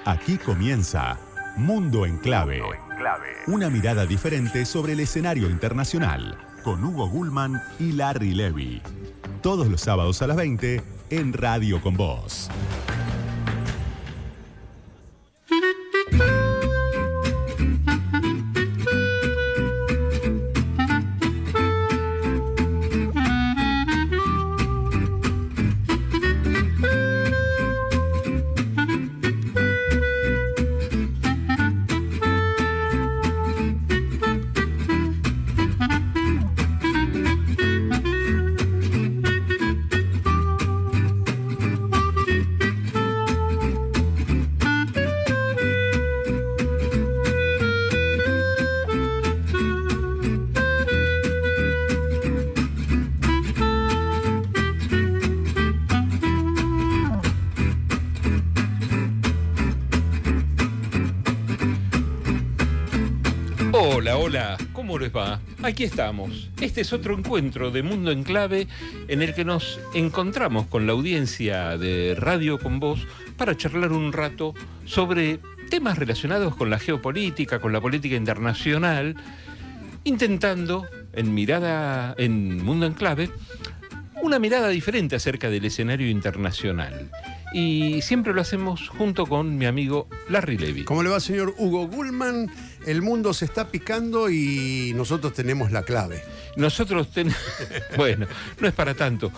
Aquí comienza Mundo en Clave. Una mirada diferente sobre el escenario internacional, con Hugo Gulman y Larry Levy. Todos los sábados a las 20 en Radio con Vos. Hola, ¿cómo les va? Aquí estamos. Este es otro encuentro de Mundo en Clave en el que nos encontramos con la audiencia de Radio con Vos para charlar un rato sobre temas relacionados con la geopolítica, con la política internacional, intentando, en Mundo en Clave, una mirada diferente acerca del escenario internacional. Y siempre lo hacemos junto con mi amigo Larry Levy. ¿Cómo le va, señor Hugo Gulman? El mundo se está picando y nosotros tenemos la clave. Bueno, no es para tanto.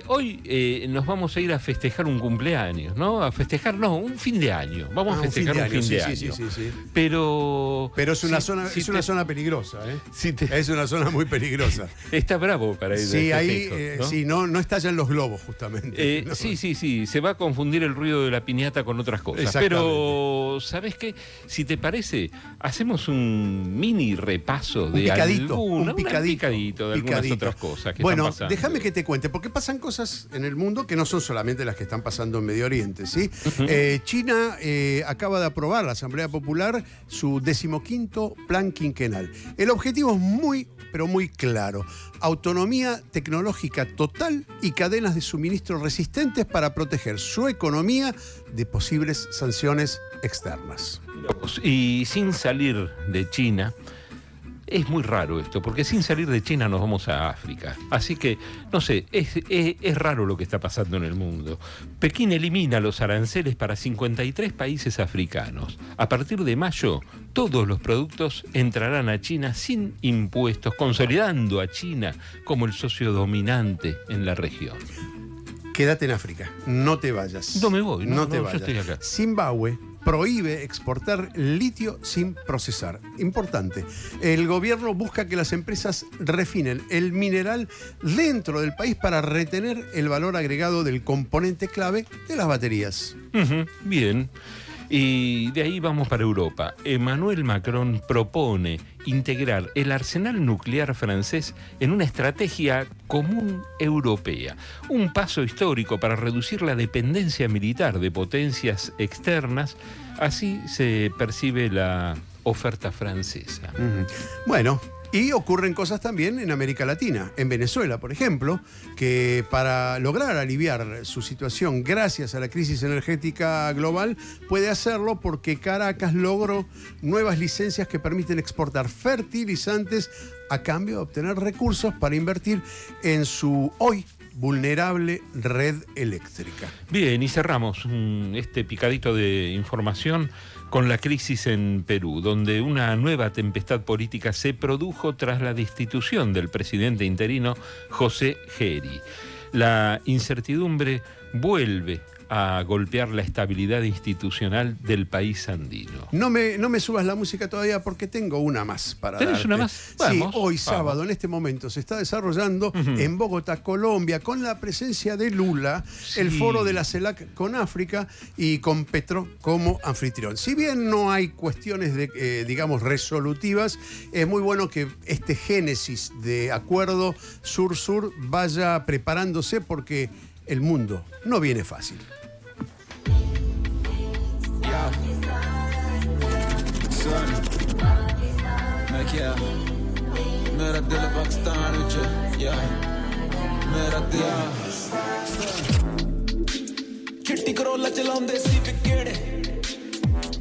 Hoy nos vamos a ir a festejar un cumpleaños, ¿no? Un fin de año. Vamos a festejar un fin de año. Sí. Pero es una zona peligrosa, ¿eh? Es una zona muy peligrosa. Está bravo para ir. Sí, ahí no estallan los globos, justamente. ¿no? Sí. Se va a confundir el ruido de la piñata con otras cosas. Pero, ¿sabes qué? Si te parece, hacemos un mini repaso de un picadito de algunas otras cosas que están pasando. Déjame que te cuente, porque pasan cosas en el mundo que no son solamente las que están pasando en Medio Oriente, ¿sí? Uh-huh. China acaba de aprobar la Asamblea Popular su 15º plan quinquenal. El objetivo es muy, pero muy claro: autonomía tecnológica total y cadenas de suministro resistentes para proteger su economía de posibles sanciones externas. Y sin salir de China, es muy raro esto, porque sin salir de China nos vamos a África. Así que, no sé, es raro lo que está pasando en el mundo. Pekín elimina los aranceles para 53 países africanos. A partir de mayo, todos los productos entrarán a China sin impuestos, consolidando a China como el socio dominante en la región. Quédate en África, no te vayas. No me voy, no te vayas. Yo estoy acá. Zimbabue prohíbe exportar litio sin procesar. Importante. El gobierno busca que las empresas refinen el mineral dentro del país para retener el valor agregado del componente clave de las baterías. Uh-huh, bien. Y de ahí vamos para Europa. Emmanuel Macron propone integrar el arsenal nuclear francés en una estrategia común europea. Un paso histórico para reducir la dependencia militar de potencias externas. Así se percibe la oferta francesa. Uh-huh. Bueno, y ocurren cosas también en América Latina. En Venezuela, por ejemplo, que para lograr aliviar su situación gracias a la crisis energética global, puede hacerlo porque Caracas logró nuevas licencias que permiten exportar fertilizantes a cambio de obtener recursos para invertir en su hoy vulnerable red eléctrica. Bien, y cerramos este picadito de información con la crisis en Perú, donde una nueva tempestad política se produjo tras la destitución del presidente interino José Geri. La incertidumbre vuelve a golpear la estabilidad institucional del país andino. No me subas la música todavía porque tengo una más para darte. ¿Tenés una más? Vamos, sí, hoy sábado, en este momento, se está desarrollando en Bogotá, Colombia, con la presencia de Lula, el foro de la CELAC con África y con Petro como anfitrión. Si bien no hay cuestiones digamos, resolutivas, es muy bueno que este génesis de acuerdo sur-sur vaya preparándose porque el mundo no viene fácil. चिट्टी करोला चलाਉਂਦੇ ਸੀ ਵਿਕੜੇ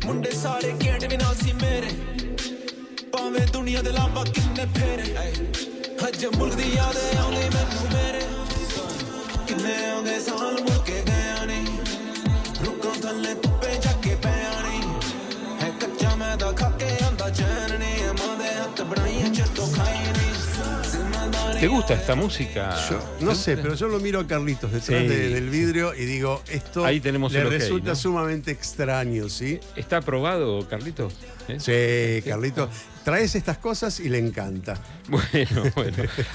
ਮੁੰਡੇ ਸਾਰੇ ਕੇਂਟ ਵੀ ਨਾ ਸੀ ਮੇਰੇ ਭਾਵੇਂ ਦੁਨੀਆ ਦੇ ਲਾਂਬਾ ਕਿੰਨੇ ਫੇਰੇ ਹਜ ਮੁਲਕ ਦੀ ਯਾਦ ਆਉਂਦੀ ਮੈਨੂੰ ਮੇਰੇ ਕਿੰਨੇ ਆਉਂਦੇ ਸਾਲ ਮੁੜ ਕੇ ਗਿਆ ਨਹੀਂ ਰੁੱਕਾਂ ਥੱਲੇ ਧੁੱਪੇ ਜਾ ਕੇ ਪਿਆ ਨਹੀਂ ਹੈ ਕੱਚਾ ਮੈਂ ਦਾ ਖਾ ਕੇ ਆਂਦਾ ਚੈਨ ਨਹੀਂ ਮਾਂ ਦੇ ਹੱਥ ਬਣਾਈਆਂ ਚਿਰ ਤੋਂ ਖਾਈ ਨਹੀਂ ¿Te gusta esta música? Yo, no sé, pero yo lo miro a Carlitos detrás Sí. del vidrio y digo, esto Ahí tenemos le el ok, resulta ¿no? sumamente extraño, ¿sí? ¿Está aprobado, Carlitos? ¿Eh? Sí, Carlitos, traes estas cosas y le encanta. Bueno,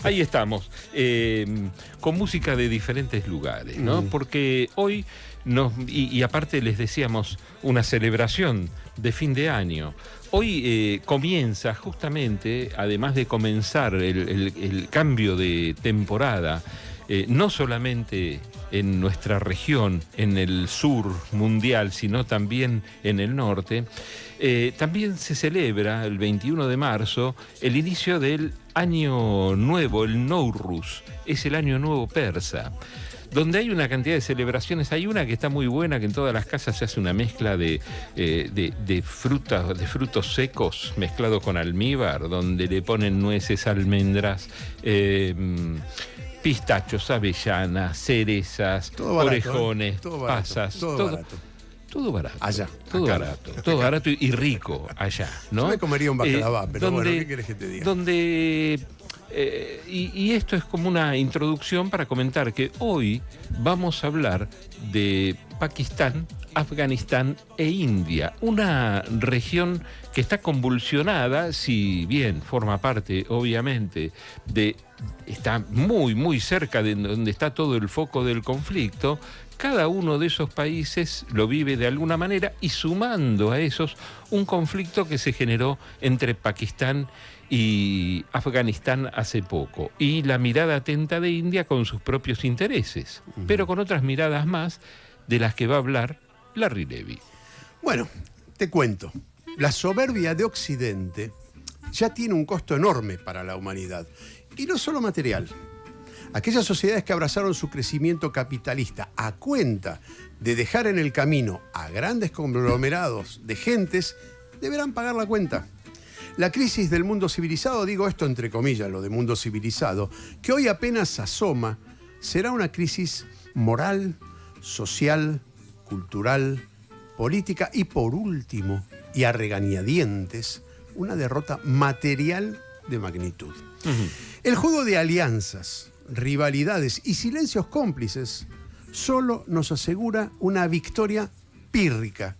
ahí estamos, con música de diferentes lugares, ¿no? Porque hoy, y aparte les decíamos, una celebración de fin de año. Hoy comienza justamente, además de comenzar el cambio de temporada, no solamente en nuestra región, en el sur mundial, sino también en el norte, también se celebra el 21 de marzo el inicio del año nuevo, el Nowruz, es el año nuevo persa, donde hay una cantidad de celebraciones. Hay una que está muy buena, que en todas las casas se hace una mezcla de frutos secos mezclados con almíbar, donde le ponen nueces, almendras, pistachos, avellanas, cerezas, Todo barato, orejones, todo barato, pasas, todo barato. Todo barato. Allá, Todo acá barato. no. Todo barato y rico allá, ¿no? Yo me comería un bacalabá, pero bueno, ¿qué querés que te diga? Y esto es como una introducción para comentar que hoy vamos a hablar de Pakistán, Afganistán e India, una región que está convulsionada, si bien forma parte, obviamente, está muy, muy cerca de donde está todo el foco del conflicto. Cada uno de esos países lo vive de alguna manera y sumando a esos un conflicto que se generó entre Pakistán y Afganistán hace poco, y la mirada atenta de India con sus propios intereses, pero con otras miradas más de las que va a hablar Larry Levy. Bueno, te cuento. La soberbia de Occidente ya tiene un costo enorme para la humanidad, y no solo material. Aquellas sociedades que abrazaron su crecimiento capitalista a cuenta de dejar en el camino a grandes conglomerados de gentes deberán pagar la cuenta. La crisis del mundo civilizado, digo esto entre comillas, lo de mundo civilizado, que hoy apenas asoma, será una crisis moral, social, cultural, política y por último, y a regañadientes, una derrota material de magnitud. El juego de alianzas, rivalidades y silencios cómplices solo nos asegura una victoria pírrica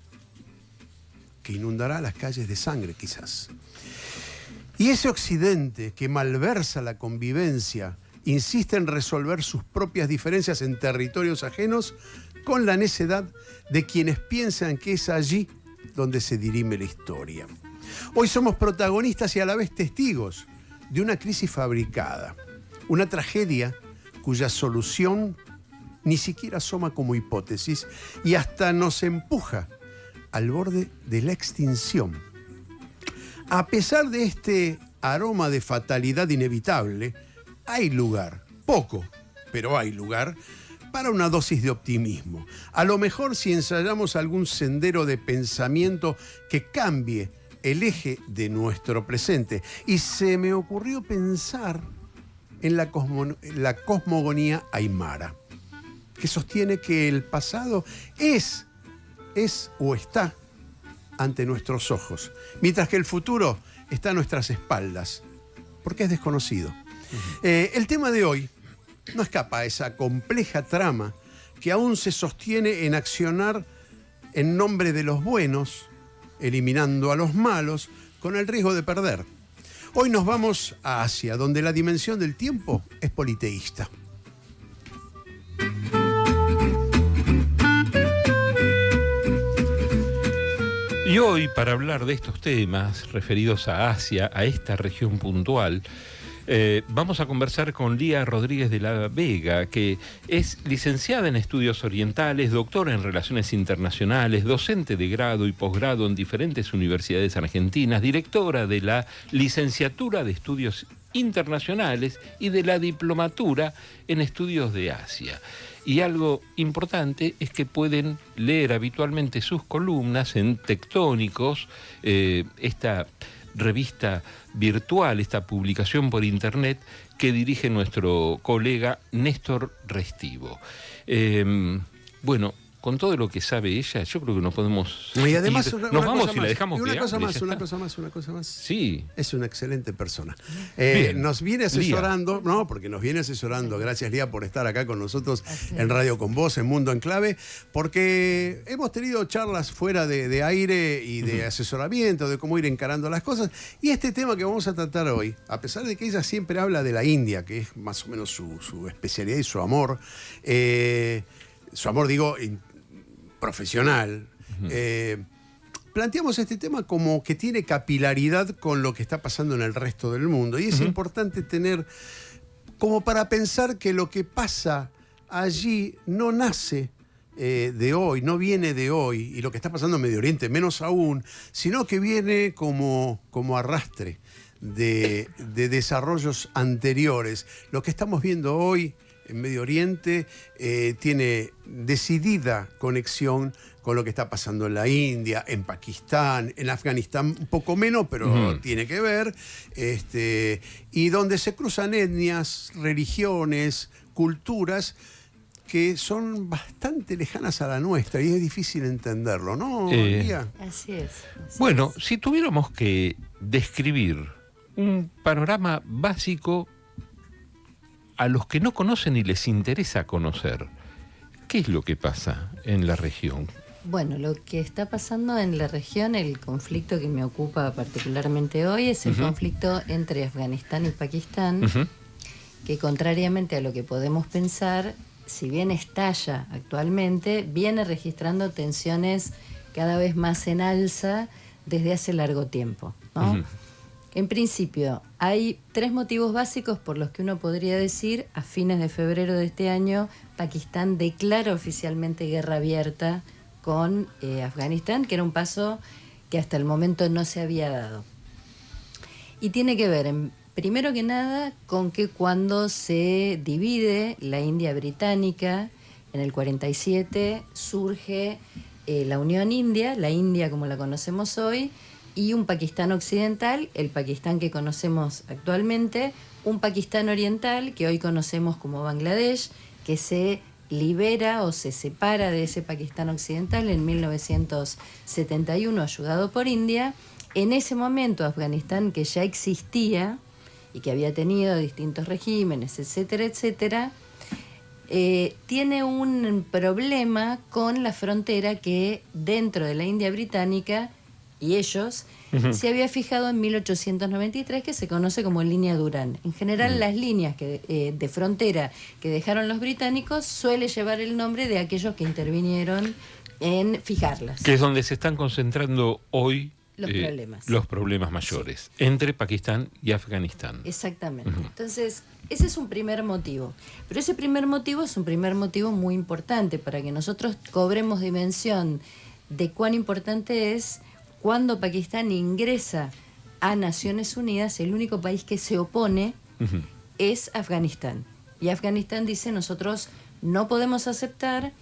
que inundará las calles de sangre quizás. Y ese Occidente que malversa la convivencia, insiste en resolver sus propias diferencias en territorios ajenos con la necedad de quienes piensan que es allí donde se dirime la historia. Hoy somos protagonistas y a la vez testigos de una crisis fabricada, una tragedia cuya solución ni siquiera asoma como hipótesis y hasta nos empuja al borde de la extinción. A pesar de este aroma de fatalidad inevitable, hay lugar, poco, pero hay lugar, para una dosis de optimismo. A lo mejor si ensayamos algún sendero de pensamiento que cambie el eje de nuestro presente. Y se me ocurrió pensar en la cosmogonía aymara, que sostiene que el pasado es o está ante nuestros ojos, mientras que el futuro está a nuestras espaldas, porque es desconocido. El tema de hoy no escapa a esa compleja trama que aún se sostiene en accionar en nombre de los buenos, eliminando a los malos, con el riesgo de perder. Hoy nos vamos a Asia, donde la dimensión del tiempo es politeísta. Y hoy, para hablar de estos temas referidos a Asia, a esta región puntual, vamos a conversar con Lía Rodríguez de la Vega, que es licenciada en Estudios Orientales, doctora en Relaciones Internacionales, docente de grado y posgrado en diferentes universidades argentinas, directora de la Licenciatura de Estudios Internacionales y de la Diplomatura en Estudios de Asia. Y algo importante es que pueden leer habitualmente sus columnas en Tectónicos, esta revista virtual, esta publicación por internet que dirige nuestro colega Néstor Restivo. Bueno, con todo lo que sabe ella, yo creo que nos podemos Y además, ir. una Nos cosa vamos y más. la dejamos Y una que cosa hable, más, ya una está. cosa más. Sí. Es una excelente persona. Bien. Nos viene asesorando, porque nos viene asesorando, gracias Lía por estar acá con nosotros en Radio Con Vos, en Mundo en Clave, porque hemos tenido charlas fuera de aire y de asesoramiento, de cómo ir encarando las cosas, y este tema que vamos a tratar hoy, a pesar de que ella siempre habla de la India, que es más o menos su especialidad y su amor digo, profesional, planteamos este tema como que tiene capilaridad con lo que está pasando en el resto del mundo. Y es importante tener como para pensar que lo que pasa allí no nace de hoy, no viene de hoy, y lo que está pasando en Medio Oriente menos aún, sino que viene como arrastre de desarrollos anteriores. Lo que estamos viendo hoy en Medio Oriente tiene decidida conexión con lo que está pasando en la India, en Pakistán, en Afganistán un poco menos, pero tiene que ver, y donde se cruzan etnias, religiones, culturas que son bastante lejanas a la nuestra y es difícil entenderlo, ¿no, Lía? Así es. Bueno, si tuviéramos que describir un panorama básico a los que no conocen y les interesa conocer, ¿qué es lo que pasa en la región? Bueno, lo que está pasando en la región, el conflicto que me ocupa particularmente hoy, es el conflicto entre Afganistán y Pakistán, que contrariamente a lo que podemos pensar, si bien estalla actualmente, viene registrando tensiones cada vez más en alza desde hace largo tiempo, ¿no? En principio, hay 3 motivos básicos por los que uno podría decir, a fines de febrero de este año, Pakistán declara oficialmente guerra abierta con Afganistán, que era un paso que hasta el momento no se había dado. Y tiene que ver, primero que nada, con que cuando se divide la India británica, en el 47 surge la Unión India, la India como la conocemos hoy, y un Pakistán occidental, el Pakistán que conocemos actualmente, un Pakistán oriental, que hoy conocemos como Bangladesh, que se libera o se separa de ese Pakistán occidental en 1971, ayudado por India. En ese momento, Afganistán, que ya existía y que había tenido distintos regímenes, etcétera, etcétera, tiene un problema con la frontera que dentro de la India británica y ellos se había fijado en 1893, que se conoce como línea Durán. En general, las líneas de frontera que dejaron los británicos suele llevar el nombre de aquellos que intervinieron en fijarlas. Que es donde se están concentrando hoy los problemas mayores, entre Pakistán y Afganistán. Exactamente. Entonces, ese es un primer motivo. Pero ese primer motivo es un primer motivo muy importante para que nosotros cobremos dimensión de cuán importante es. Cuando Pakistán ingresa a Naciones Unidas, el único país que se opone es Afganistán. Y Afganistán dice, nosotros no podemos aceptar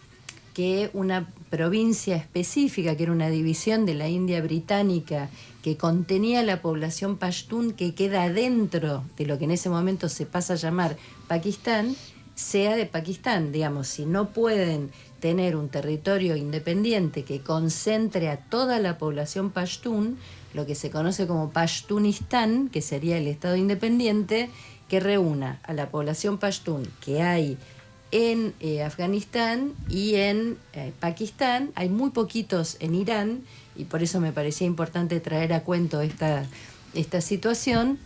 que una provincia específica, que era una división de la India británica, que contenía la población pashtun, que queda dentro de lo que en ese momento se pasa a llamar Pakistán, sea de Pakistán. Digamos, si no pueden tener un territorio independiente que concentre a toda la población pashtun, lo que se conoce como Pashtunistán, que sería el Estado independiente, que reúna a la población pashtun que hay en Afganistán y en Pakistán. Hay muy poquitos en Irán, y por eso me parecía importante traer a cuento esta situación.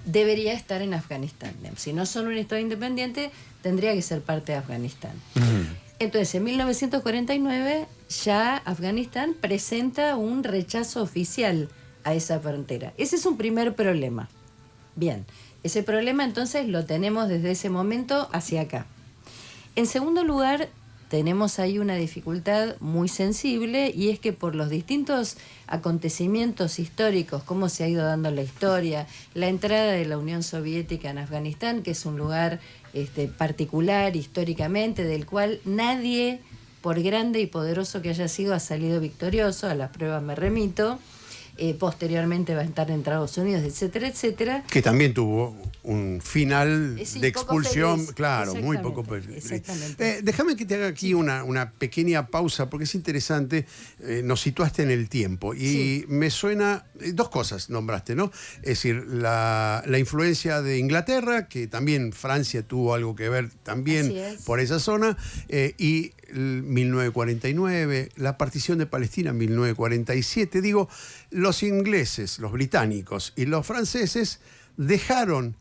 Debería estar en Afganistán. Si no son un Estado independiente, tendría que ser parte de Afganistán. Entonces, en 1949 ya Afganistán presenta un rechazo oficial a esa frontera. Ese es un primer problema. Bien, ese problema entonces lo tenemos desde ese momento hacia acá. En segundo lugar, tenemos ahí una dificultad muy sensible, y es que por los distintos acontecimientos históricos, cómo se ha ido dando la historia, la entrada de la Unión Soviética en Afganistán, que es un lugar particular históricamente, del cual nadie, por grande y poderoso que haya sido, ha salido victorioso, a las pruebas me remito. Posteriormente va a estar en Estados Unidos, etcétera, etcétera. Que también tuvo un final Sí, de poco expulsión, feliz. claro, muy Exactamente, poco feliz. exactamente. Déjame que te haga aquí una pequeña pausa, porque es interesante, nos situaste en el tiempo, y Sí. me suena, dos cosas nombraste, ¿no? Es decir, la influencia de Inglaterra, que también Francia tuvo algo que ver también Así es. por esa zona, y 1949, la partición de Palestina en 1947. Digo, los ingleses, los británicos y los franceses dejaron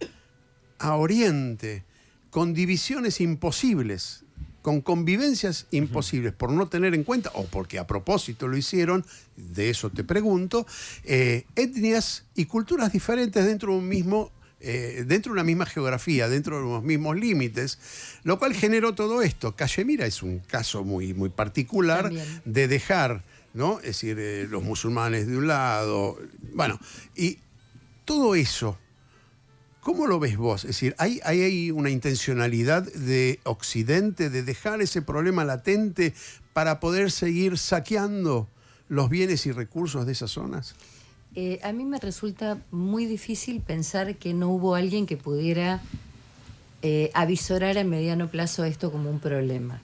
a Oriente con divisiones imposibles, con convivencias imposibles, por no tener en cuenta, o porque a propósito lo hicieron, de eso te pregunto, etnias y culturas diferentes dentro de un mismo dentro de una misma geografía, dentro de los mismos límites, lo cual generó todo esto. Cachemira es un caso muy, muy particular También. de dejar, ¿no? Es decir, los musulmanes de un lado, bueno, y todo eso, ¿cómo lo ves vos? Es decir, ¿hay una intencionalidad de Occidente de dejar ese problema latente para poder seguir saqueando los bienes y recursos de esas zonas? A mí me resulta muy difícil pensar que no hubo alguien que pudiera avisorar a mediano plazo esto como un problema.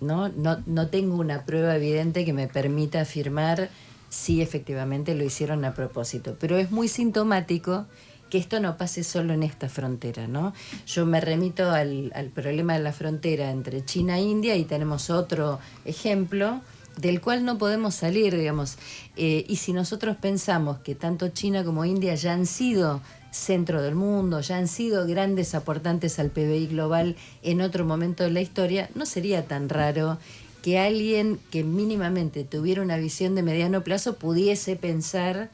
No tengo una prueba evidente que me permita afirmar si efectivamente lo hicieron a propósito, pero es muy sintomático que esto no pase solo en esta frontera, ¿no? Yo me remito al problema de la frontera entre China e India, y tenemos otro ejemplo del cual no podemos salir, digamos. Y si nosotros pensamos que tanto China como India ya han sido centro del mundo, ya han sido grandes aportantes al PBI global en otro momento de la historia, no sería tan raro que alguien que mínimamente tuviera una visión de mediano plazo pudiese pensar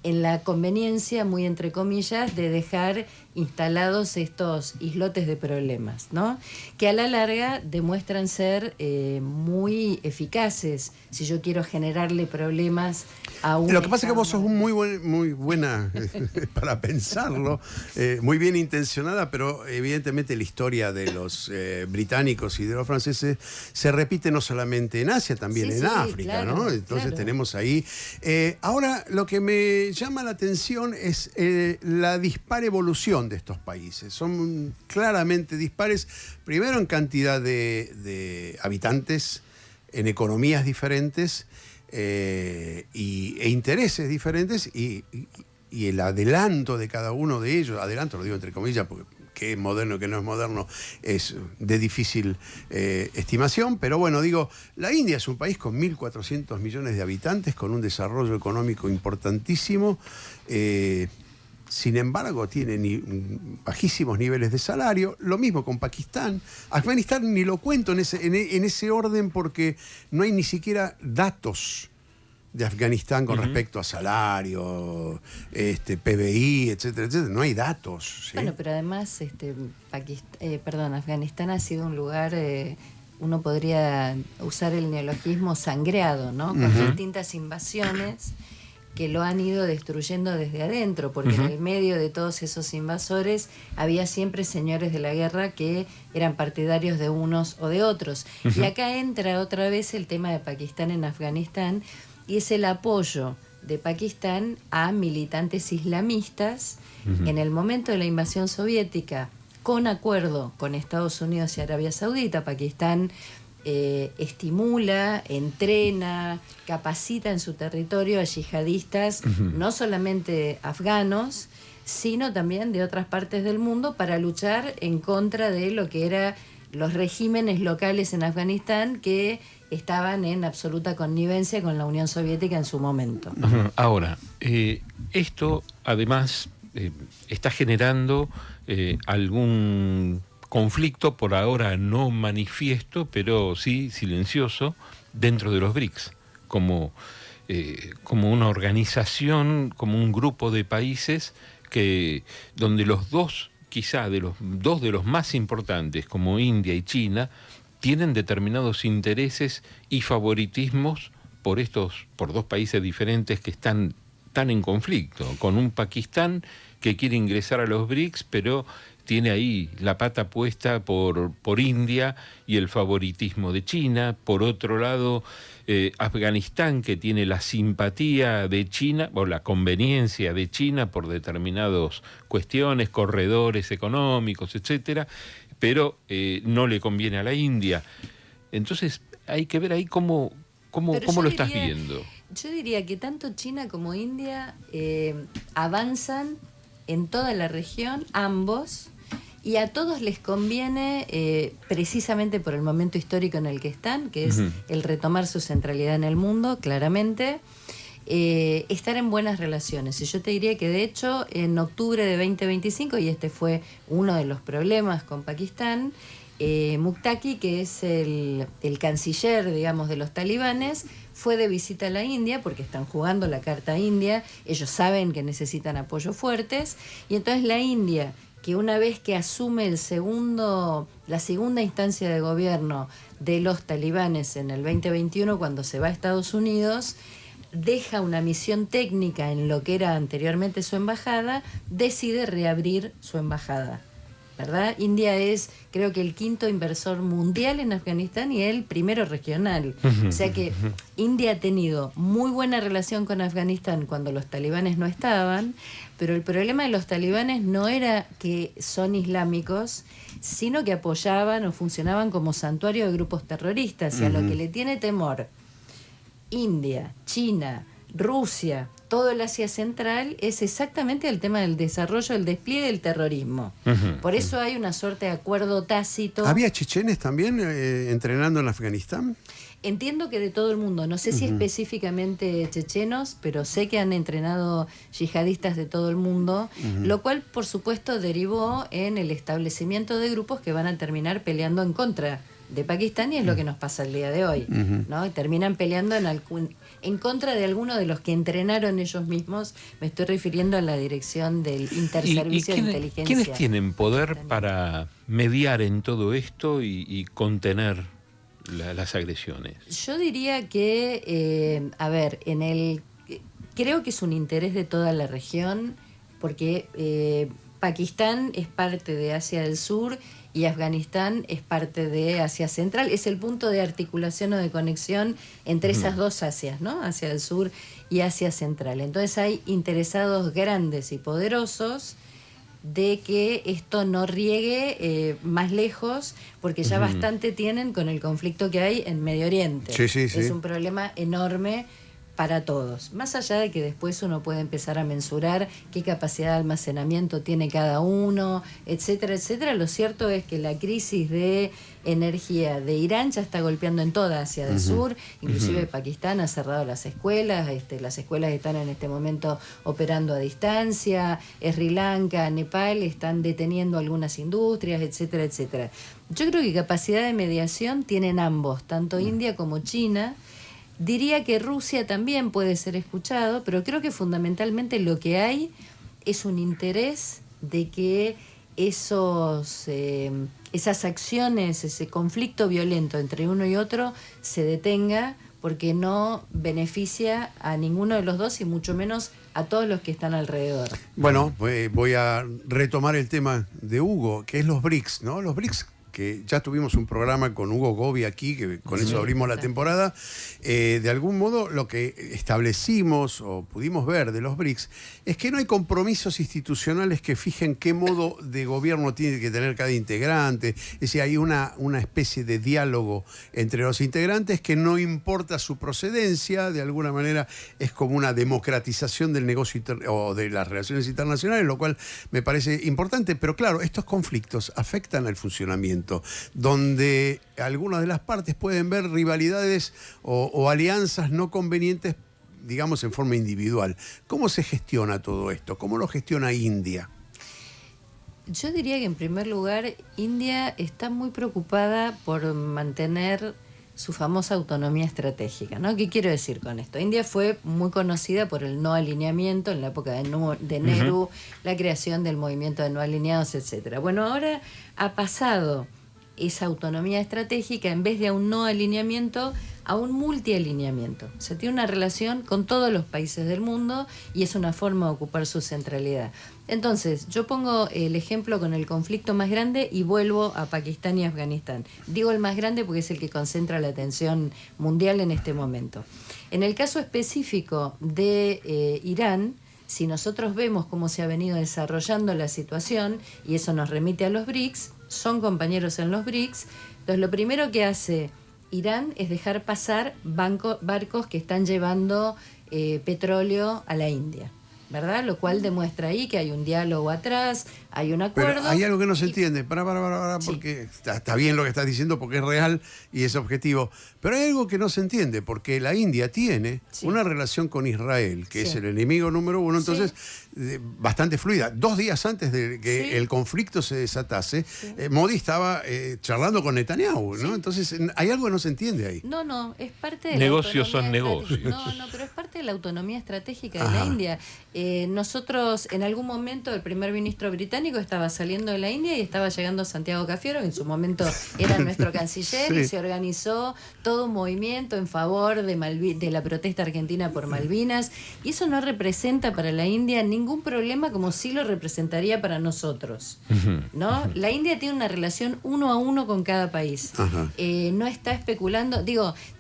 en la conveniencia, muy entre comillas, de dejar instalados estos islotes de problemas, ¿no? Que a la larga demuestran ser muy eficaces si yo quiero generarle problemas a un Lo que pasa es que vos Estado. sos muy buena para pensarlo, muy bien intencionada, pero evidentemente la historia de los británicos y de los franceses se repite no solamente en Asia, también Sí, en sí, África, claro, ¿no? Entonces claro. tenemos ahí. Ahora, lo que me llama la atención es la dispar evolución de estos países. Son claramente dispares, primero en cantidad de habitantes, en economías diferentes, e intereses diferentes, y el adelanto de cada uno de ellos, adelanto lo digo entre comillas porque qué es moderno y qué no es moderno es de difícil estimación, pero bueno, digo, la India es un país con 1.400 millones de habitantes, con un desarrollo económico importantísimo, sin embargo tiene bajísimos niveles de salario. Lo mismo con Pakistán. Afganistán ni lo cuento en ese orden, porque no hay ni siquiera datos de Afganistán con respecto a salario, PBI, etcétera, etcétera. No hay datos, ¿sí? Bueno, pero además Afganistán ha sido un lugar, uno podría usar el neologismo sangreado, ¿no? Con distintas invasiones que lo han ido destruyendo desde adentro, porque en el medio de todos esos invasores había siempre señores de la guerra que eran partidarios de unos o de otros. Y acá entra otra vez el tema de Pakistán en Afganistán, y es el apoyo de Pakistán a militantes islamistas en el momento de la invasión soviética, con acuerdo con Estados Unidos y Arabia Saudita. Pakistán estimula, entrena, capacita en su territorio a yihadistas, no solamente afganos, sino también de otras partes del mundo, para luchar en contra de lo que eran los regímenes locales en Afganistán, que estaban en absoluta connivencia con la Unión Soviética en su momento. Ahora, esto además está generando algún conflicto, por ahora no manifiesto, pero sí silencioso, dentro de los BRICS, como una organización, como un grupo de países donde los dos, quizá de los más importantes, como India y China, tienen determinados intereses y favoritismos por dos países diferentes que están tan en conflicto, con un Pakistán que quiere ingresar a los BRICS, pero tiene ahí la pata puesta por India y el favoritismo de China. Por otro lado, Afganistán, que tiene la simpatía de China o la conveniencia de China por determinadas cuestiones, corredores económicos, etcétera, pero no le conviene a la India. Entonces hay que ver ahí cómo lo estás viendo. Yo diría que tanto China como India avanzan en toda la región, ambos, y a todos les conviene, precisamente por el momento histórico en el que están, que es el retomar su centralidad en el mundo, claramente, estar en buenas relaciones. Y yo te diría que, de hecho, en octubre de 2025, y este fue uno de los problemas con Pakistán, Muktaki, que es el canciller, digamos, de los talibanes, fue de visita a la India porque están jugando la carta india. Ellos saben que necesitan apoyos fuertes, y entonces la India, que una vez que asume la segunda instancia de gobierno de los talibanes en el 2021, cuando se va a Estados Unidos, deja una misión técnica en lo que era anteriormente su embajada, decide reabrir su embajada, ¿verdad? India es, creo que, el quinto inversor mundial en Afganistán y el primero regional. O sea que India ha tenido muy buena relación con Afganistán cuando los talibanes no estaban, pero el problema de los talibanes no era que son islámicos, sino que apoyaban o funcionaban como santuario de grupos terroristas. Y a lo que le tiene temor India, China, Rusia, todo el Asia Central, es exactamente el tema del desarrollo, el despliegue del terrorismo. Por eso hay una suerte de acuerdo tácito. ¿Había chechenes también entrenando en Afganistán? Entiendo que de todo el mundo, no sé si específicamente chechenos, pero sé que han entrenado yihadistas de todo el mundo, lo cual, por supuesto, derivó en el establecimiento de grupos que van a terminar peleando en contra de Pakistán, y es lo que nos pasa el día de hoy, ¿no? Y terminan peleando en contra de alguno de los que entrenaron ellos mismos. Me estoy refiriendo a la dirección del Interservicio de Inteligencia. ¿Quiénes tienen poder para mediar en todo esto y contener las agresiones? Yo diría que, creo que es un interés de toda la región, porque Pakistán es parte de Asia del Sur y Afganistán es parte de Asia Central. Es el punto de articulación o de conexión entre esas dos Asias, ¿no? Asia del Sur y Asia Central. Entonces hay interesados grandes y poderosos de que esto no riegue más lejos, porque ya bastante tienen con el conflicto que hay en Medio Oriente. Sí. Es un problema enorme para todos. Más allá de que después uno puede empezar a mensurar qué capacidad de almacenamiento tiene cada uno, etcétera, etcétera, lo cierto es que la crisis de energía de Irán ya está golpeando en toda Asia del Sur, inclusive Pakistán ha cerrado las escuelas están en este momento operando a distancia, Sri Lanka, Nepal están deteniendo algunas industrias, etcétera, etcétera. Yo creo que capacidad de mediación tienen ambos, tanto India como China. Diría que Rusia también puede ser escuchado, pero creo que fundamentalmente lo que hay es un interés de que esas acciones, ese conflicto violento entre uno y otro se detenga, porque no beneficia a ninguno de los dos y mucho menos a todos los que están alrededor. Bueno, voy a retomar el tema de Hugo, que es los BRICS, ¿no? Los BRICS, que ya tuvimos un programa con Hugo Gobi aquí, que con eso abrimos la temporada. De algún modo, lo que establecimos o pudimos ver de los BRICS es que no hay compromisos institucionales que fijen qué modo de gobierno tiene que tener cada integrante. Es decir, hay una especie de diálogo entre los integrantes que no importa su procedencia, de alguna manera es como una democratización del negocio o de las relaciones internacionales, lo cual me parece importante. Pero claro, estos conflictos afectan al funcionamiento, donde algunas de las partes pueden ver rivalidades o alianzas no convenientes, digamos, en forma individual. ¿Cómo se gestiona todo esto? ¿Cómo lo gestiona India? Yo diría que, en primer lugar, India está muy preocupada por mantener su famosa autonomía estratégica, ¿no? ¿Qué quiero decir con esto? India fue muy conocida por el no alineamiento en la época de Nehru, la creación del movimiento de no alineados, etcétera. Bueno, ahora ha pasado esa autonomía estratégica, en vez de a un no alineamiento, a un multialineamiento. Se tiene una relación con todos los países del mundo y es una forma de ocupar su centralidad. Entonces, yo pongo el ejemplo con el conflicto más grande y vuelvo a Pakistán y Afganistán. Digo el más grande porque es el que concentra la atención mundial en este momento. En el caso específico de Irán, si nosotros vemos cómo se ha venido desarrollando la situación, y eso nos remite a los BRICS, son compañeros en los BRICS, entonces lo primero que hace Irán es dejar pasar barcos que están llevando petróleo a la India, ¿verdad? Lo cual demuestra ahí que hay un diálogo atrás, hay un acuerdo. Pero hay algo que no se y... entiende, Sí. porque está bien lo que estás diciendo porque es real y es objetivo, pero hay algo que no se entiende porque la India tiene una relación con Israel, que es el enemigo número uno, entonces bastante fluida. 2 días antes de que el conflicto se desatase, Modi estaba charlando con Netanyahu, ¿no? Entonces hay algo que no se entiende ahí. No, es parte de Negocios la son negocios. No, pero es parte de la autonomía estratégica de la India. Nosotros, en algún momento, el primer ministro británico estaba saliendo de la India y estaba llegando a Santiago Cafiero, que en su momento era nuestro canciller, y se organizó todo un movimiento en favor de la protesta argentina por Malvinas, y eso no representa para la India ningún problema como sí lo representaría para nosotros, ¿no? La India tiene una relación 1 a 1 con cada país. No está especulando,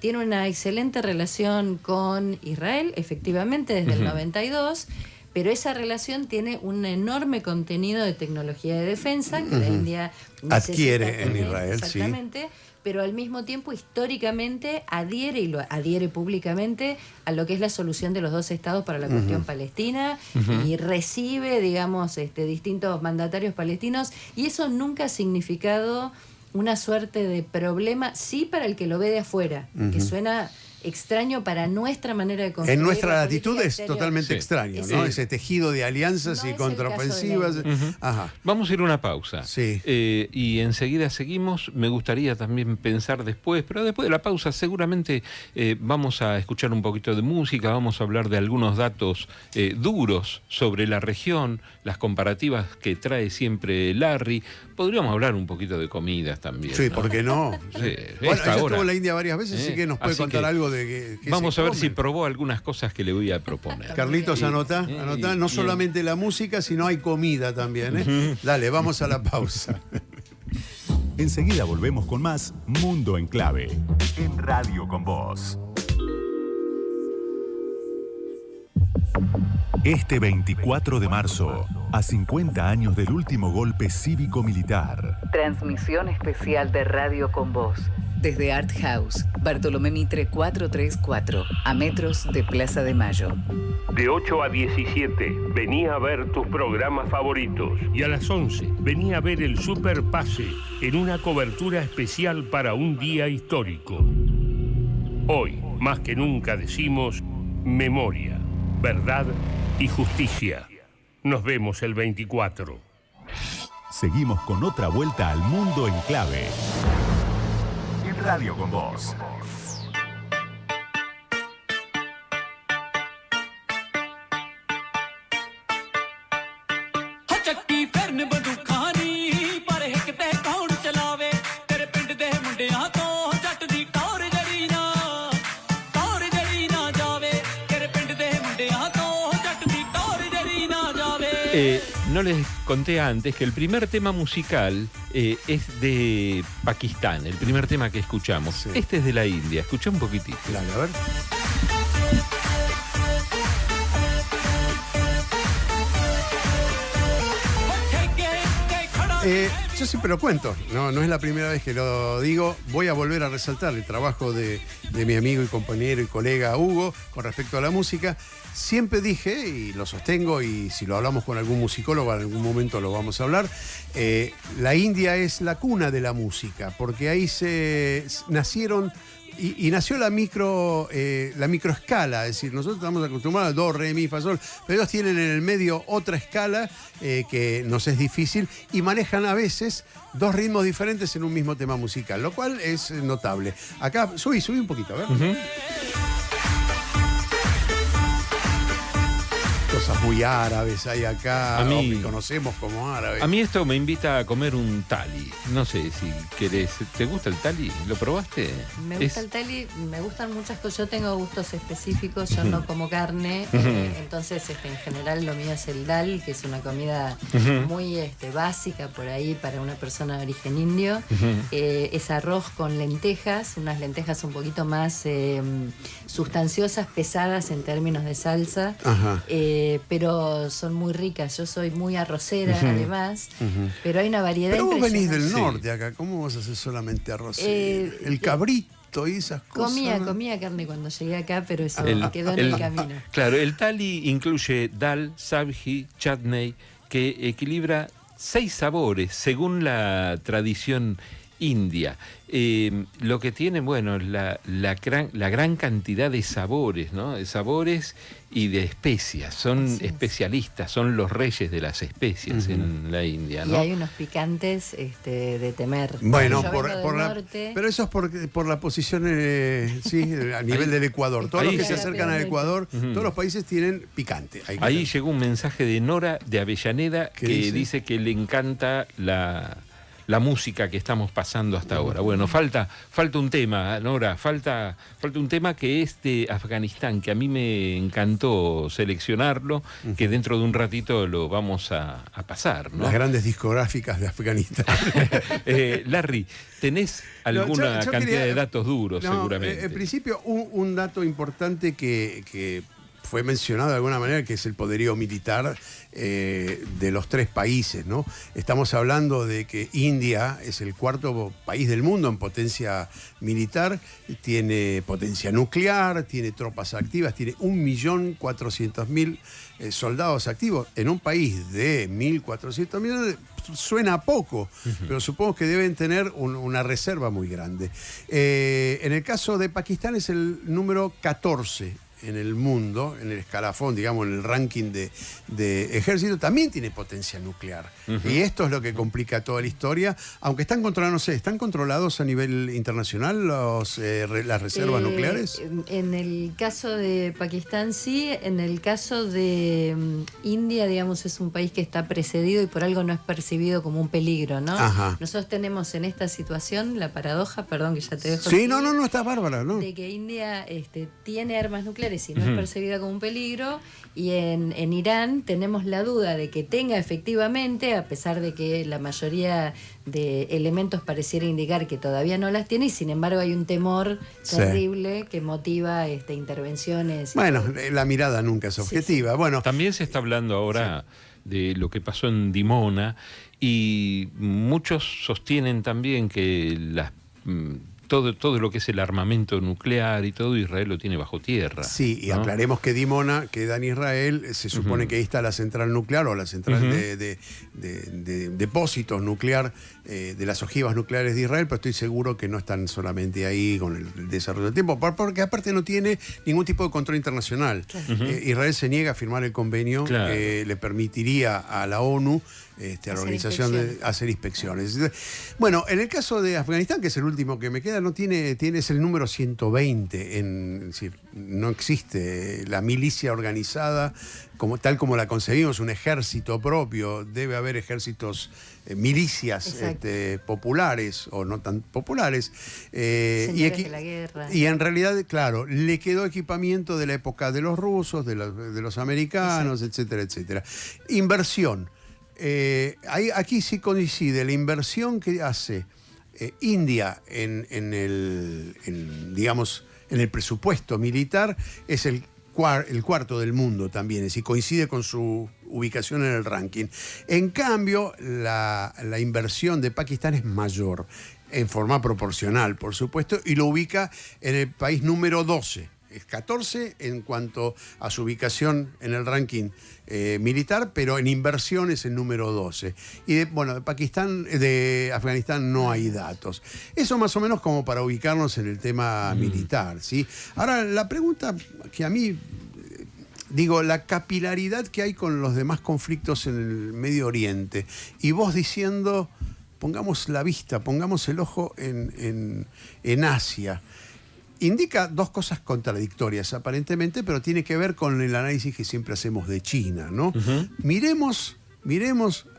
tiene una excelente relación con Israel, efectivamente, desde el 92, pero esa relación tiene un enorme contenido de tecnología de defensa que la India adquiere en Israel, exactamente, pero al mismo tiempo históricamente adhiere, y lo adhiere públicamente, a lo que es la solución de los 2 estados para la cuestión palestina, y recibe, distintos mandatarios palestinos, y eso nunca ha significado una suerte de problema, sí, para el que lo ve de afuera, que suena extraño para nuestra manera de construir. En nuestra la latitud política es exterior. totalmente extraño, ¿no? Ese tejido de alianzas No y es el caso de la contraofensivas. India. Vamos a ir a una pausa. Sí. Y enseguida seguimos. Me gustaría también pensar después, pero después de la pausa seguramente vamos a escuchar un poquito de música, vamos a hablar de algunos datos duros sobre la región, las comparativas que trae siempre Larry. Podríamos hablar un poquito de comidas también. Sí, ¿no? ¿por qué no? Sí, Bueno, esta ella hora. estuvo en la India varias veces, así que nos puede Así contar que algo de que vamos se a ver come. si probó algunas cosas que le voy a proponer. Carlitos, anotá, no solamente la música, sino hay comida también, Dale, vamos a la pausa. Enseguida volvemos con más Mundo en Clave en Radio con Vos. Este 24 de marzo, a 50 años del último golpe cívico-militar. Transmisión especial de Radio con Vos. Desde Art House, Bartolomé Mitre 434, a metros de Plaza de Mayo. De 8 a 17, venía a ver tus programas favoritos. Y a las 11, venía a ver el Super Pase en una cobertura especial para un día histórico. Hoy, más que nunca, decimos memoria, verdad y justicia. Nos vemos el 24. Seguimos con otra vuelta al Mundo en Clave. En Radio con Vos. No les conté antes que el primer tema musical es de Pakistán, el primer tema que escuchamos. Sí. Este es de la India, escuché un poquitito. Dale, a ver. Yo siempre lo cuento, no es la primera vez que lo digo. Voy a volver a resaltar el trabajo de mi amigo y compañero y colega Hugo con respecto a la música. Siempre dije, y lo sostengo, y si lo hablamos con algún musicólogo en algún momento lo vamos a hablar, la India es la cuna de la música, porque ahí se nacieron... Y nació la microescala, es decir, nosotros estamos acostumbrados a do, re, mi, fa, sol, pero ellos tienen en el medio otra escala que nos es difícil y manejan a veces 2 ritmos diferentes en un mismo tema musical, lo cual es notable. Acá, subí un poquito, a ver. cosas muy árabes hay acá, A mí- o que conocemos como árabes. A mí esto me invita a comer un tali. No sé si querés. ¿Te gusta el tali? ¿Lo probaste? Me Es- gusta el tali, me gustan muchas cosas. Yo tengo gustos específicos, yo no como carne, entonces en general lo mío es el dal, que es una comida muy básica por ahí para una persona de origen indio. Es arroz con lentejas, unas lentejas un poquito más sustanciosas, pesadas en términos de salsa, Ajá. pero son muy ricas. Yo soy muy arrocera además, pero hay una variedad Pero vos venís del impresionante. norte acá, ¿cómo vas a hacer solamente arroz? Eh, El cabrito y esas cosas. Comía carne cuando llegué acá, pero eso quedó en el- el camino. Claro, el tali incluye dal, sabji, chutney, que equilibra 6 sabores según la tradición india. Lo que tiene, bueno, la gran cantidad de sabores, ¿no? De sabores y de especias. Son Así es. especialistas, son los reyes de las especias en la India, Y ¿no? hay unos picantes de temer. Bueno, Yo vengo del la, norte. pero eso es por la posición sí, a nivel del Ecuador. Todos ahí los que se sí. acercan al Ecuador, todos los países tienen picante. Hay que Ahí tener. llegó un mensaje de Nora de Avellaneda ¿Qué que dice? dice que le encanta la música que estamos pasando hasta ahora. Bueno, falta un tema, Nora, falta un tema que es de Afganistán, que a mí me encantó seleccionarlo, que dentro de un ratito lo vamos a pasar, ¿no? Las grandes discográficas de Afganistán. Larry, ¿tenés alguna yo cantidad quería- de datos duros, No, seguramente? En principio, un dato importante que fue mencionado de alguna manera, que es el poderío militar de los 3 países, ¿no? Estamos hablando de que India es el 4º país del mundo en potencia militar, tiene potencia nuclear, tiene tropas activas, tiene 1.400.000 soldados activos. En un país de 1.400 millones suena poco, pero supongo que deben tener una reserva muy grande. En el caso de Pakistán es el número 14 en el mundo, en el escalafón, digamos, en el ranking de ejército, también tiene potencia nuclear. Y esto es lo que complica toda la historia, aunque están controlados, no sé, ¿están controlados a nivel internacional las reservas nucleares? En el caso de Pakistán sí, en el caso de India, digamos, es un país que está precedido y por algo no es percibido como un peligro, ¿no? Ajá. Nosotros tenemos en esta situación la paradoja, perdón que ya te dejo. Sí, seguir, no, está bárbara, ¿no? de que India tiene armas nucleares y no es percibida como un peligro, y en Irán tenemos la duda de que tenga efectivamente, a pesar de que la mayoría de elementos pareciera indicar que todavía no las tiene, y sin embargo hay un temor Sí. terrible que motiva intervenciones. Bueno, la mirada nunca es objetiva. Bueno, También se está hablando ahora de lo que pasó en Dimona, y muchos sostienen también que todo lo que es el armamento nuclear y todo, Israel lo tiene bajo tierra. sí, y ¿no? aclaremos que Dimona queda en Israel, se supone que ahí está la central nuclear o la central de depósitos nuclear de las ojivas nucleares de Israel, pero estoy seguro que no están solamente ahí con el desarrollo del tiempo, porque aparte no tiene ningún tipo de control internacional. Israel se niega a firmar el convenio Claro. que le permitiría a la ONU, a la Hacer organización, de inspecciones. hacer inspecciones. Bueno, en el caso de Afganistán, que es el último que me queda, es el número 120. Es decir, no existe la milicia organizada tal como la concebimos, un ejército propio. Debe haber ejércitos, milicias Exacto. populares o no tan populares. Señores de la guerra. Y en realidad, claro, le quedó equipamiento de la época de los rusos, de los americanos, etcétera, etcétera. Inversión. Aquí sí coincide la inversión que hace India en el presupuesto militar, es el cuarto del mundo también, es decir, coincide con su ubicación en el ranking. En cambio, la inversión de Pakistán es mayor, en forma proporcional, por supuesto, y lo ubica en el país número 12. Es 14 en cuanto a su ubicación en el ranking militar, pero en inversión es el número 12. Y de Afganistán no hay datos. Eso más o menos como para ubicarnos en el tema militar, ¿sí? Ahora, la pregunta que a mí, la capilaridad que hay con los demás conflictos en el Medio Oriente, y vos diciendo, pongamos la vista, pongamos el ojo en Asia. indica dos cosas contradictorias aparentemente, pero tiene que ver con el análisis que siempre hacemos de China, ¿no? Miremos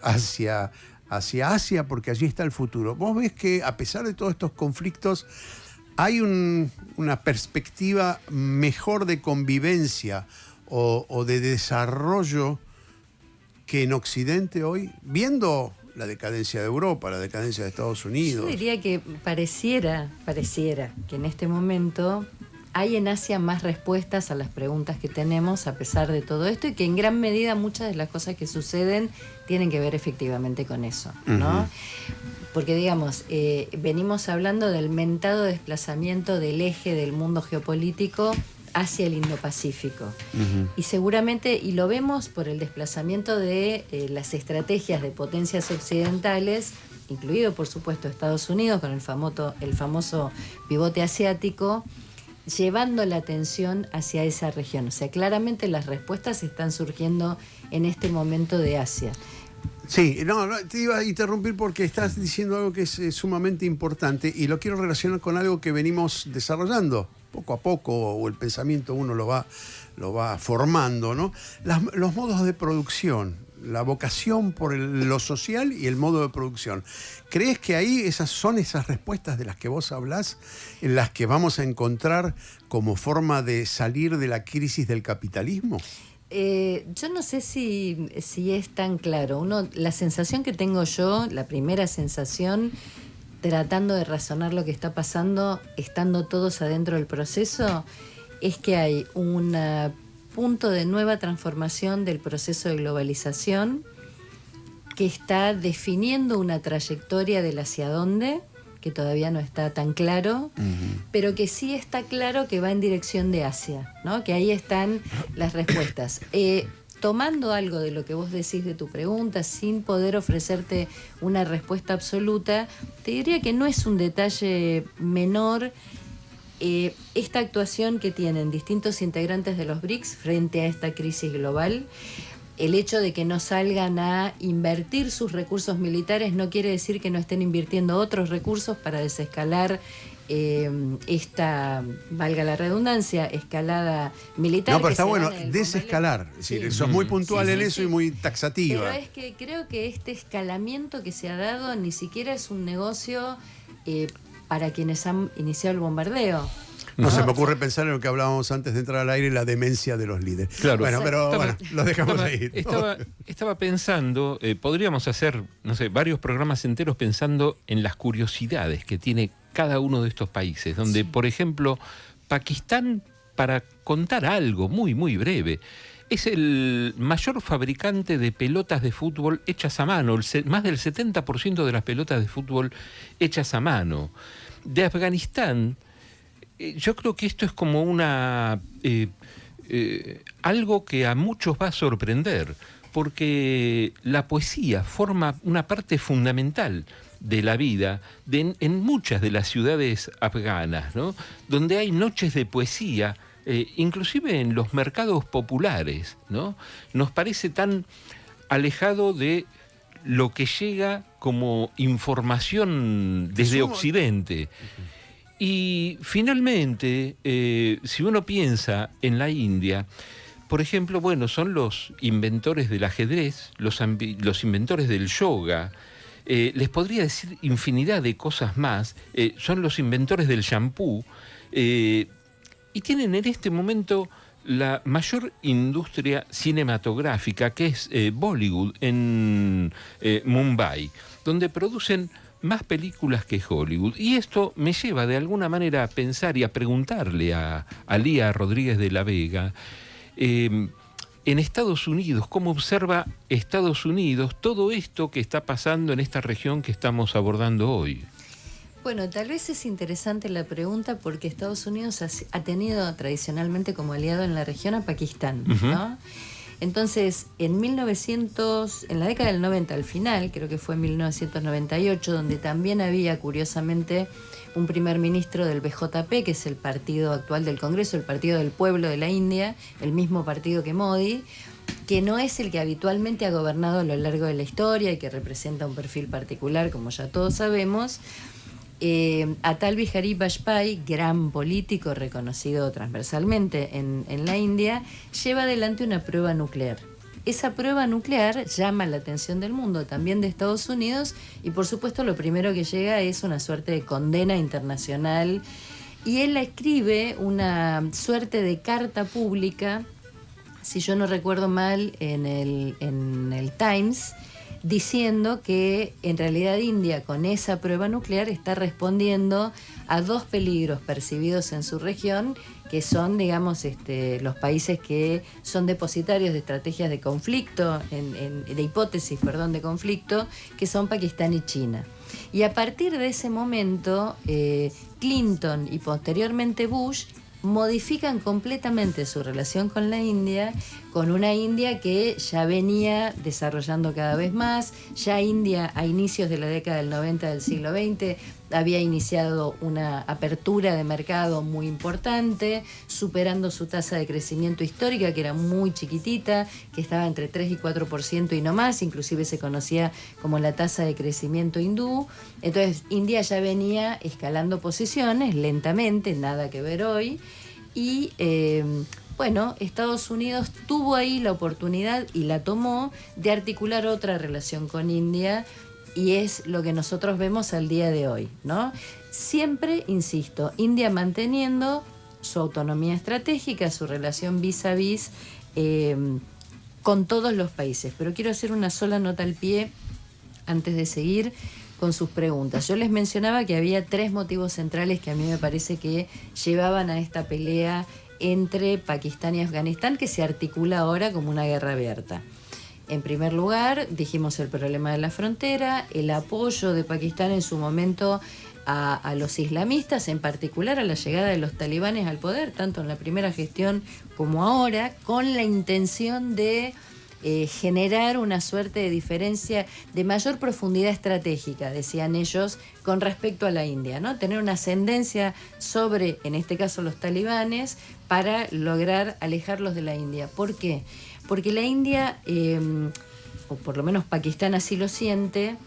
hacia Asia, porque allí está el futuro. Vos ves que a pesar de todos estos conflictos, hay una perspectiva mejor de convivencia o de desarrollo que en Occidente hoy, viendo la decadencia de Europa, la decadencia de Estados Unidos. Yo diría que pareciera que en este momento hay en Asia más respuestas a las preguntas que tenemos a pesar de todo esto, y que en gran medida muchas de las cosas que suceden tienen que ver efectivamente con eso, ¿no? Porque digamos, venimos hablando del mentado desplazamiento del eje del mundo geopolítico hacia el Indo-Pacífico. Y seguramente, y lo vemos por el desplazamiento de las estrategias de potencias occidentales, incluido por supuesto Estados Unidos con el famoso pivote asiático, llevando la atención hacia esa región. O sea, claramente las respuestas están surgiendo en este momento de Asia. Sí, no, te iba a interrumpir porque estás diciendo algo que es sumamente importante y lo quiero relacionar con algo que venimos desarrollando poco a poco, o el pensamiento uno lo va formando, ¿no? Los modos de producción, la vocación por lo social y el modo de producción. ¿Crees que ahí esas respuestas de las que vos hablás, en las que vamos a encontrar como forma de salir de la crisis del capitalismo? Yo no sé si es tan claro. La sensación que tengo yo, la primera sensación, tratando de razonar lo que está pasando, estando todos adentro del proceso, es que hay un punto de nueva transformación del proceso de globalización que está definiendo una trayectoria del hacia dónde, que todavía no está tan claro, pero que sí está claro que va en dirección de Asia, ¿no? Que ahí están las respuestas. Tomando algo de lo que vos decís de tu pregunta, sin poder ofrecerte una respuesta absoluta, te diría que no es un detalle menor esta actuación que tienen distintos integrantes de los BRICS frente a esta crisis global. El hecho de que no salgan a invertir sus recursos militares no quiere decir que no estén invirtiendo otros recursos para desescalar esta, valga la redundancia, escalada militar. No, pero está bueno, desescalar. Es decir, sos muy puntual en eso y muy taxativa. Pero es que creo que este escalamiento que se ha dado ni siquiera es un negocio para quienes han iniciado el bombardeo. No se me ocurre pensar en lo que hablábamos antes de entrar al aire, la demencia de los líderes. Claro. Bueno, pero lo dejamos ahí. Estaba pensando, podríamos hacer, no sé, varios programas enteros pensando en las curiosidades que tiene cada uno de estos países, donde, por ejemplo, Pakistán, para contar algo muy, muy breve, es el mayor fabricante de pelotas de fútbol hechas a mano, más del 70% de las pelotas de fútbol hechas a mano. De Afganistán, yo creo que esto es como algo que a muchos va a sorprender, porque la poesía forma una parte fundamental de la vida en muchas de las ciudades afganas, ¿no? Donde hay noches de poesía, inclusive en los mercados populares, ¿no? Nos parece tan alejado de lo que llega como información desde Occidente. Y finalmente, si uno piensa en la India, por ejemplo, bueno, son los inventores del ajedrez, los inventores del yoga, les podría decir infinidad de cosas más, son los inventores del shampoo, y tienen en este momento la mayor industria cinematográfica, que es Bollywood, en Mumbai, donde producen más películas que Hollywood. Y esto me lleva de alguna manera a pensar y a preguntarle a Lía Rodríguez de la Vega, en Estados Unidos, ¿cómo observa Estados Unidos todo esto que está pasando en esta región que estamos abordando hoy? Bueno, tal vez es interesante la pregunta porque Estados Unidos ha tenido tradicionalmente como aliado en la región a Pakistán, ¿no? Entonces, en la década del 90 al final, creo que fue en 1998, donde también había, curiosamente, un primer ministro del BJP, que es el partido actual del Congreso, el Partido del Pueblo de la India, el mismo partido que Modi, que no es el que habitualmente ha gobernado a lo largo de la historia y que representa un perfil particular, como ya todos sabemos. Atal Bihari Vajpayee, gran político reconocido transversalmente en la India, lleva adelante una prueba nuclear. Esa prueba nuclear llama la atención del mundo, también de Estados Unidos, y por supuesto lo primero que llega es una suerte de condena internacional, y él escribe una suerte de carta pública, si yo no recuerdo mal, en el Times, diciendo que en realidad India con esa prueba nuclear está respondiendo a 2 peligros percibidos en su región, que son, digamos, los países que son depositarios de estrategias de conflicto, de hipótesis, de conflicto, que son Pakistán y China. Y a partir de ese momento, Clinton y posteriormente Bush modifican completamente su relación con la India, con una India que ya venía desarrollando cada vez más. Ya India a inicios de la década del 90 del siglo XX había iniciado una apertura de mercado muy importante, superando su tasa de crecimiento histórica, que era muy chiquitita, que estaba entre 3 y 4% y no más, inclusive se conocía como la tasa de crecimiento hindú. Entonces India ya venía escalando posiciones lentamente, nada que ver hoy, y Estados Unidos tuvo ahí la oportunidad, y la tomó, de articular otra relación con India, y es lo que nosotros vemos al día de hoy, ¿no? Siempre, insisto, India manteniendo su autonomía estratégica, su relación vis a vis con todos los países. Pero quiero hacer una sola nota al pie antes de seguir con sus preguntas. Yo les mencionaba que había 3 motivos centrales que a mí me parece que llevaban a esta pelea entre Pakistán y Afganistán, que se articula ahora como una guerra abierta. En primer lugar, dijimos el problema de la frontera, el apoyo de Pakistán en su momento a los islamistas, en particular a la llegada de los talibanes al poder, tanto en la primera gestión como ahora, con la intención de generar una suerte de diferencia de mayor profundidad estratégica, decían ellos, con respecto a la India, ¿no? Tener una ascendencia sobre, en este caso, los talibanes, para lograr alejarlos de la India. ¿Por qué? Porque la India, o por lo menos Pakistán así lo siente,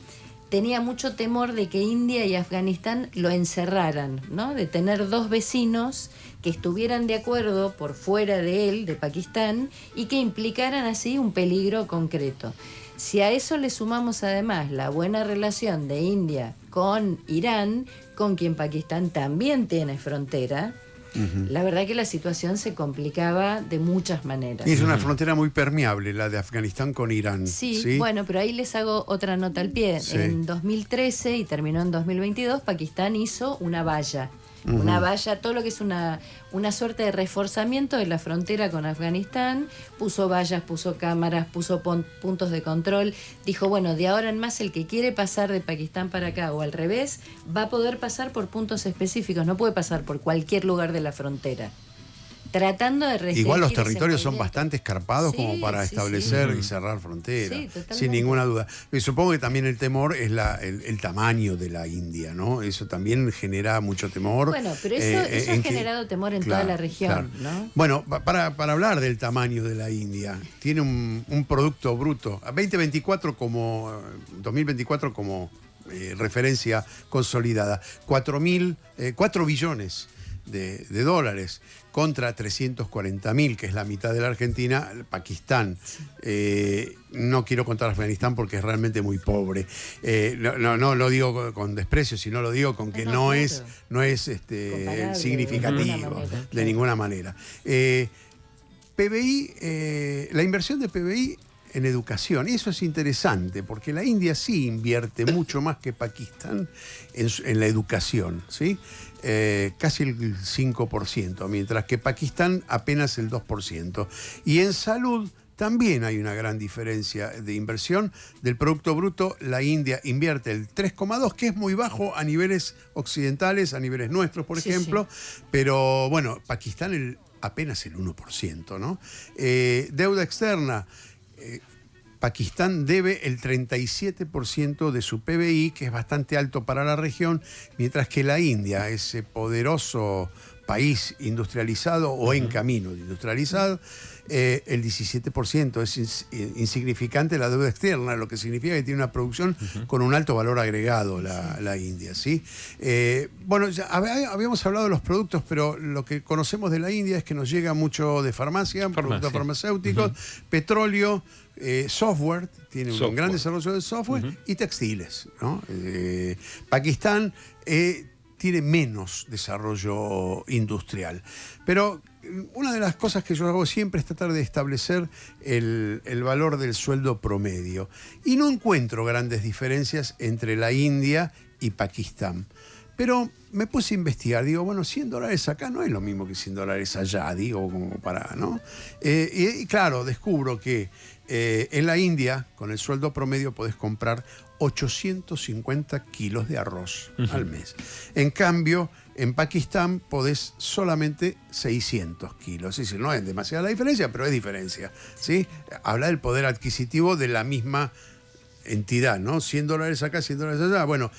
tenía mucho temor de que India y Afganistán lo encerraran, ¿no? De tener 2 vecinos que estuvieran de acuerdo por fuera de él, de Pakistán, y que implicaran así un peligro concreto. Si a eso le sumamos además la buena relación de India con Irán, con quien Pakistán también tiene frontera, la verdad que la situación se complicaba de muchas maneras. Y es una frontera muy permeable, la de Afganistán con Irán. Sí, bueno, pero ahí les hago otra nota al pie. Sí. En 2013 y terminó en 2022, Pakistán hizo una valla. Una valla, todo lo que es una suerte de reforzamiento de la frontera con Afganistán. Puso vallas, puso cámaras, puso puntos de control. Dijo, bueno, de ahora en más el que quiere pasar de Pakistán para acá o al revés, va a poder pasar por puntos específicos, no puede pasar por cualquier lugar de la frontera. Tratando de restringir. Igual los territorios son bastante escarpados como para establecer y cerrar fronteras, sin ninguna duda. Y supongo que también el temor es el tamaño de la India, ¿no? Eso también genera mucho temor. Bueno, pero eso ha generado temor en toda la región, ¿no? Bueno, para hablar del tamaño de la India, tiene un producto bruto, 2024 como 2024 como referencia consolidada, 4 billones de dólares contra 340.000, que es la mitad de la Argentina, Pakistán. No quiero contar Afganistán porque es realmente muy pobre. No lo digo con desprecio, sino lo digo con que no es significativo de ninguna manera. PBI, la inversión de PBI en educación, y eso es interesante porque la India sí invierte mucho más que Pakistán en la educación, ¿sí? Casi el 5%, mientras que Pakistán apenas el 2%. Y en salud también hay una gran diferencia de inversión. Del Producto Bruto, la India invierte el 3,2%, que es muy bajo a niveles occidentales, a niveles nuestros, por ejemplo, pero bueno, Pakistán apenas el 1%, ¿no? Deuda externa. Pakistán debe el 37% de su PBI, que es bastante alto para la región, mientras que la India, ese poderoso país industrializado o en camino de industrializado, el 17% es insignificante la deuda externa, lo que significa que tiene una producción con un alto valor agregado la India, ¿sí? Bueno, ya habíamos hablado de los productos, pero lo que conocemos de la India es que nos llega mucho de farmacia. Productos farmacéuticos, petróleo, software, tiene un gran desarrollo de software, y textiles, ¿no? Pakistán tiene menos desarrollo industrial. Pero una de las cosas que yo hago siempre es tratar de establecer el valor del sueldo promedio. Y no encuentro grandes diferencias entre la India y Pakistán. Pero me puse a investigar, digo, bueno, $100 acá no es lo mismo que $100 allá, digo, como para, ¿no? Y claro, descubro que en la India, con el sueldo promedio, podés comprar 850 kilos de arroz al mes. En cambio, en Pakistán podés solamente 600 kilos. Es decir, no es demasiada la diferencia, pero es diferencia, ¿sí? Habla del poder adquisitivo de la misma entidad, ¿no? $100 acá, $100 allá. Bueno,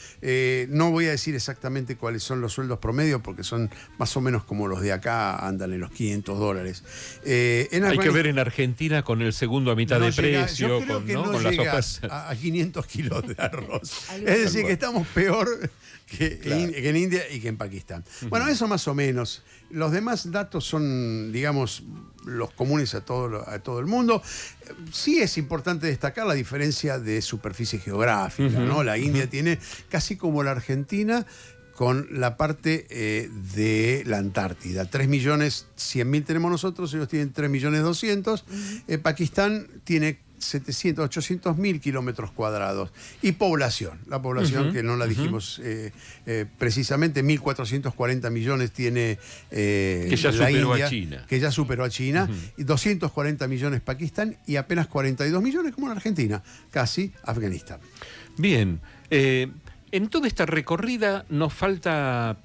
no voy a decir exactamente cuáles son los sueldos promedio, porque son más o menos como los de acá, andan en los $500. Hay que ver en Argentina con el segundo a mitad de precio, yo creo con, que ¿no? no con las llega hojas. a 500 kilos de arroz. Es decir, que estamos peor que en India y que en Pakistán. Bueno, eso más o menos. Los demás datos son, digamos, los comunes a todo el mundo. Sí es importante destacar la diferencia de superficie geográfica, ¿no? La India tiene, casi como la Argentina, con la parte de la Antártida. 3.100.000 tenemos nosotros, ellos tienen 3.200.000. Pakistán tiene 800.000 kilómetros cuadrados. Y población, la población que no la dijimos precisamente, 1.440 millones tiene que ya la superó India, a China. que ya superó a China, y 240 millones Pakistán, y apenas 42 millones como en Argentina, casi Afganistán. Bien, en toda esta recorrida nos falta,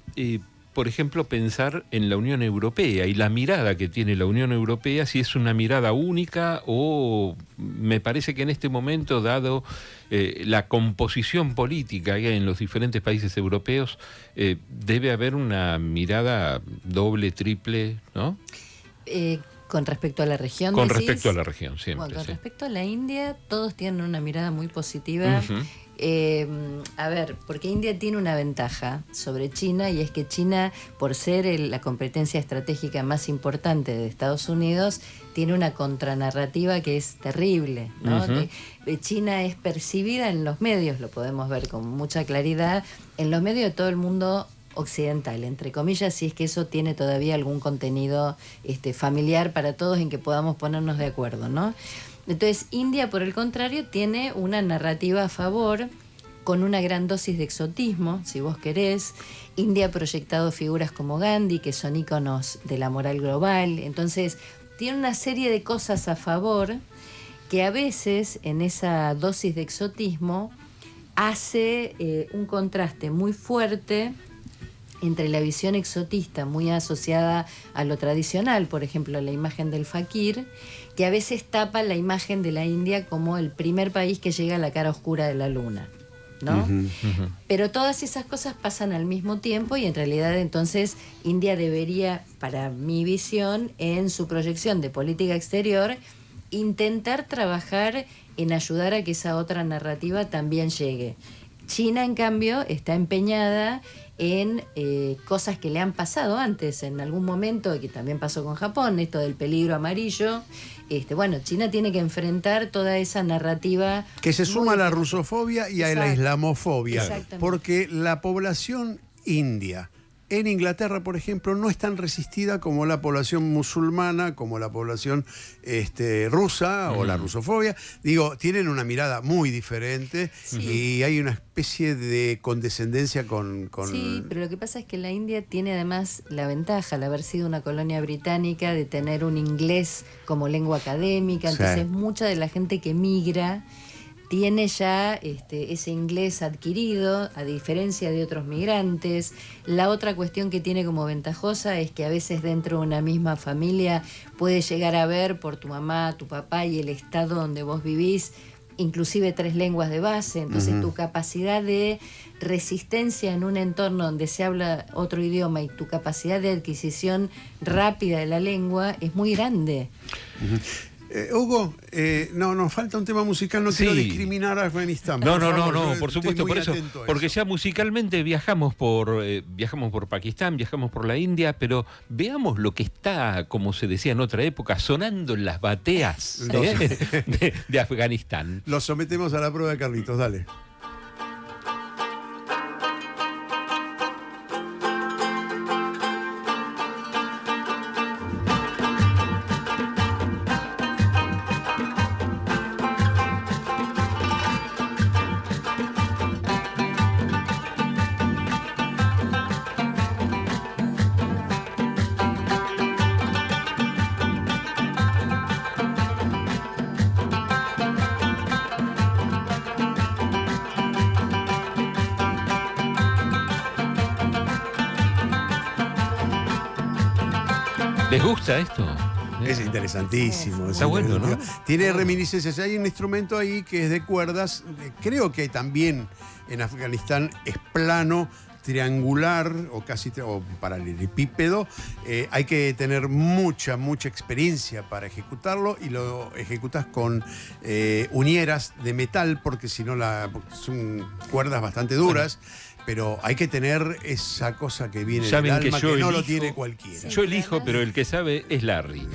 por ejemplo, pensar en la Unión Europea y la mirada que tiene la Unión Europea, si es una mirada única o me parece que en este momento, dado la composición política que hay en los diferentes países europeos, debe haber una mirada doble, triple, ¿no? Con respecto a la región, con decís. respecto a la región, siempre. Bueno, con sí. respecto a la India, todos tienen una mirada muy positiva. A ver, porque India tiene una ventaja sobre China, y es que China, por ser la competencia estratégica más importante de Estados Unidos, tiene una contranarrativa que es terrible, ¿no? China es percibida en los medios, lo podemos ver con mucha claridad, en los medios de todo el mundo occidental, entre comillas, si es que eso tiene todavía algún contenido familiar para todos en que podamos ponernos de acuerdo, ¿no? Entonces, India, por el contrario, tiene una narrativa a favor, con una gran dosis de exotismo, si vos querés. India ha proyectado figuras como Gandhi, que son íconos de la moral global. Entonces, tiene una serie de cosas a favor que a veces, en esa dosis de exotismo, hace un contraste muy fuerte entre la visión exotista muy asociada a lo tradicional, por ejemplo, la imagen del fakir, que a veces tapa la imagen de la India como el primer país que llega a la cara oscura de la luna, ¿no? Pero todas esas cosas pasan al mismo tiempo, y en realidad entonces India debería, para mi visión, en su proyección de política exterior, intentar trabajar en ayudar a que esa otra narrativa también llegue. China, en cambio, está empeñada en cosas que le han pasado antes, en algún momento, y que también pasó con Japón, esto del peligro amarillo. Bueno, China tiene que enfrentar toda esa narrativa. Que se suma a la rusofobia y a la islamofobia. Exactamente. Porque la población india en Inglaterra, por ejemplo, no es tan resistida como la población musulmana, como la población rusa o la rusofobia. Digo, tienen una mirada muy diferente, y hay una especie de condescendencia con... Sí, pero lo que pasa es que la India tiene además la ventaja, al haber sido una colonia británica, de tener un inglés como lengua académica. Entonces, mucha de la gente que migra tiene ya ese inglés adquirido, a diferencia de otros migrantes. La otra cuestión que tiene como ventajosa es que a veces dentro de una misma familia puede llegar a ver por tu mamá, tu papá y el estado donde vos vivís inclusive 3 lenguas de base, entonces tu capacidad de resistencia en un entorno donde se habla otro idioma y tu capacidad de adquisición rápida de la lengua es muy grande. Hugo, no, nos falta un tema musical, no quiero discriminar a Afganistán. No, favor, por supuesto, por eso, porque ya musicalmente viajamos por Pakistán, viajamos por la India, pero veamos lo que está, como se decía en otra época, sonando en las bateas de Afganistán. Los sometemos a la prueba de Carlitos, dale. ¿Les gusta esto? Es interesantísimo. Está bueno, ¿no? Tiene reminiscencias. Hay un instrumento ahí que es de cuerdas. Creo que también en Afganistán es plano, triangular o casi o paralelepípedo. Hay que tener mucha experiencia para ejecutarlo y lo ejecutas con uñeras de metal porque si no son cuerdas bastante duras. Pero hay que tener esa cosa que viene del alma, que no lo tiene cualquiera. Yo elijo, pero el que sabe es Larry.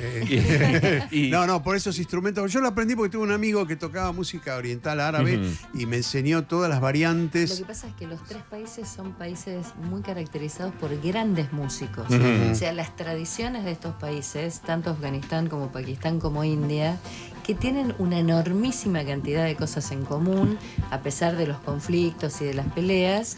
No, por esos instrumentos. Yo lo aprendí porque tuve un amigo que tocaba música oriental árabe y me enseñó todas las variantes. Lo que pasa es que los 3 países son países muy caracterizados por grandes músicos. O sea, las tradiciones de estos países, tanto Afganistán como Pakistán como India, que tienen una enormísima cantidad de cosas en común, a pesar de los conflictos y de las peleas,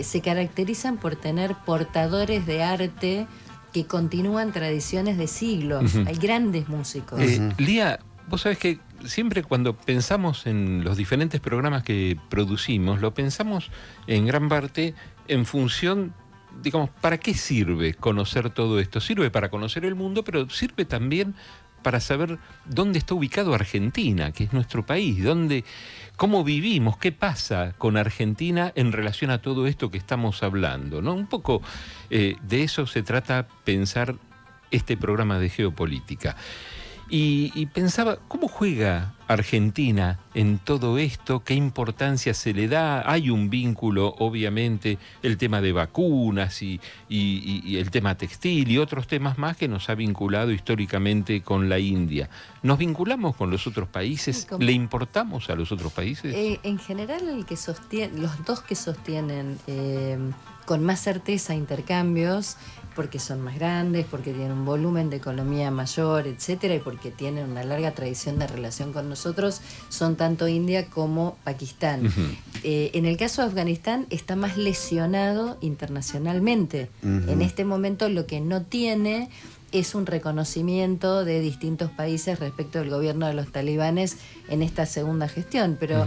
se caracterizan por tener portadores de arte que continúan tradiciones de siglos. Hay grandes músicos. Lía, vos sabés que siempre cuando pensamos en los diferentes programas que producimos, lo pensamos en gran parte en función, digamos, ¿para qué sirve conocer todo esto? Sirve para conocer el mundo, pero sirve también para saber dónde está ubicado Argentina, que es nuestro país, cómo vivimos, qué pasa con Argentina en relación a todo esto que estamos hablando, ¿no? Un poco de eso se trata pensar este programa de geopolítica. Y pensaba, ¿cómo juega Argentina en todo esto? ¿Qué importancia se le da? Hay un vínculo, obviamente, el tema de vacunas y el tema textil y otros temas más que nos ha vinculado históricamente con la India. ¿Nos vinculamos con los otros países? ¿Le importamos a los otros países? En general, los dos que sostienen con más certeza intercambios, porque son más grandes, porque tienen un volumen de economía mayor, etcétera, y porque tienen una larga tradición de relación con nosotros, son tanto India como Pakistán. En el caso de Afganistán está más lesionado internacionalmente. En este momento lo que no tiene es un reconocimiento de distintos países respecto del gobierno de los talibanes en esta segunda gestión, pero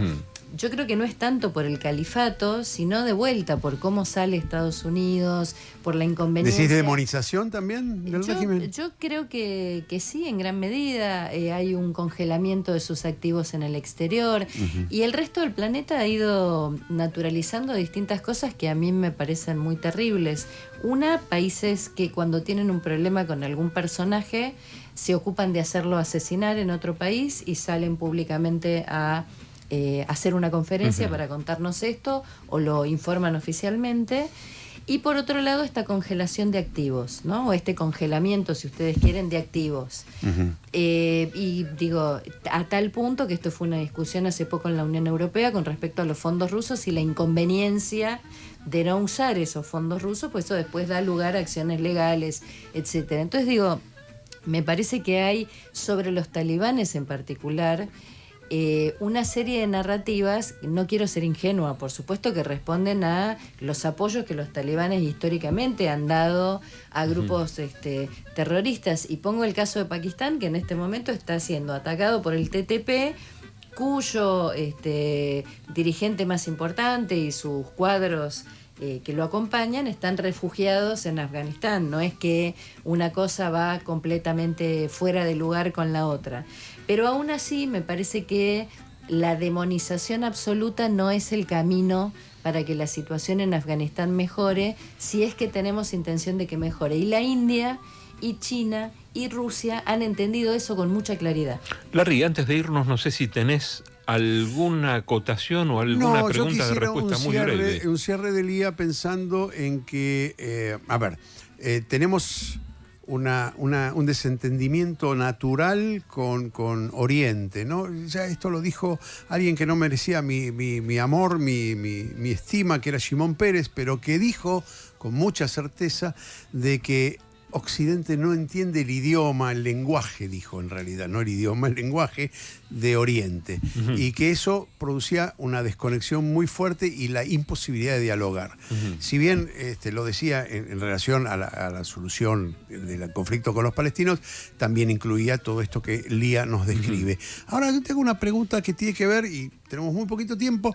yo creo que no es tanto por el califato, sino de vuelta por cómo sale Estados Unidos, por la inconveniencia. ¿Decís demonización también del régimen? Yo creo que sí, en gran medida. Hay un congelamiento de sus activos en el exterior y el resto del planeta ha ido naturalizando distintas cosas que a mí me parecen muy terribles. Países que cuando tienen un problema con algún personaje se ocupan de hacerlo asesinar en otro país y salen públicamente a hacer una conferencia para contarnos esto o lo informan oficialmente. Y por otro lado, esta congelación de activos, ¿no? O este congelamiento, si ustedes quieren, de activos. Y digo, a tal punto que esto fue una discusión hace poco en la Unión Europea con respecto a los fondos rusos y la inconveniencia de no usar esos fondos rusos, pues eso después da lugar a acciones legales, etcétera. Entonces digo, me parece que hay sobre los talibanes en particular una serie de narrativas, no quiero ser ingenua, por supuesto que responden a los apoyos que los talibanes históricamente han dado a grupos terroristas. Y pongo el caso de Pakistán, que en este momento está siendo atacado por el TTP, cuyo dirigente más importante y sus cuadros que lo acompañan están refugiados en Afganistán. No es que una cosa va completamente fuera de lugar con la otra. Pero aún así me parece que la demonización absoluta no es el camino para que la situación en Afganistán mejore, si es que tenemos intención de que mejore. Y la India y China y Rusia han entendido eso con mucha claridad. Larry, antes de irnos, no sé si tenés alguna acotación o alguna pregunta de respuesta muy breve. Un cierre del día pensando en que, tenemos un desentendimiento natural con Oriente, ¿no? Ya esto lo dijo alguien que no merecía mi amor, mi estima, que era Shimon Peres, pero que dijo con mucha certeza de que Occidente no entiende el idioma, el lenguaje, dijo en realidad, no el idioma, el lenguaje de Oriente. Uh-huh. Y que eso producía una desconexión muy fuerte y la imposibilidad de dialogar. Uh-huh. Si bien lo decía en relación a la solución del conflicto con los palestinos, también incluía todo esto que Lía nos describe. Uh-huh. Ahora yo tengo una pregunta que tiene que ver, y tenemos muy poquito tiempo.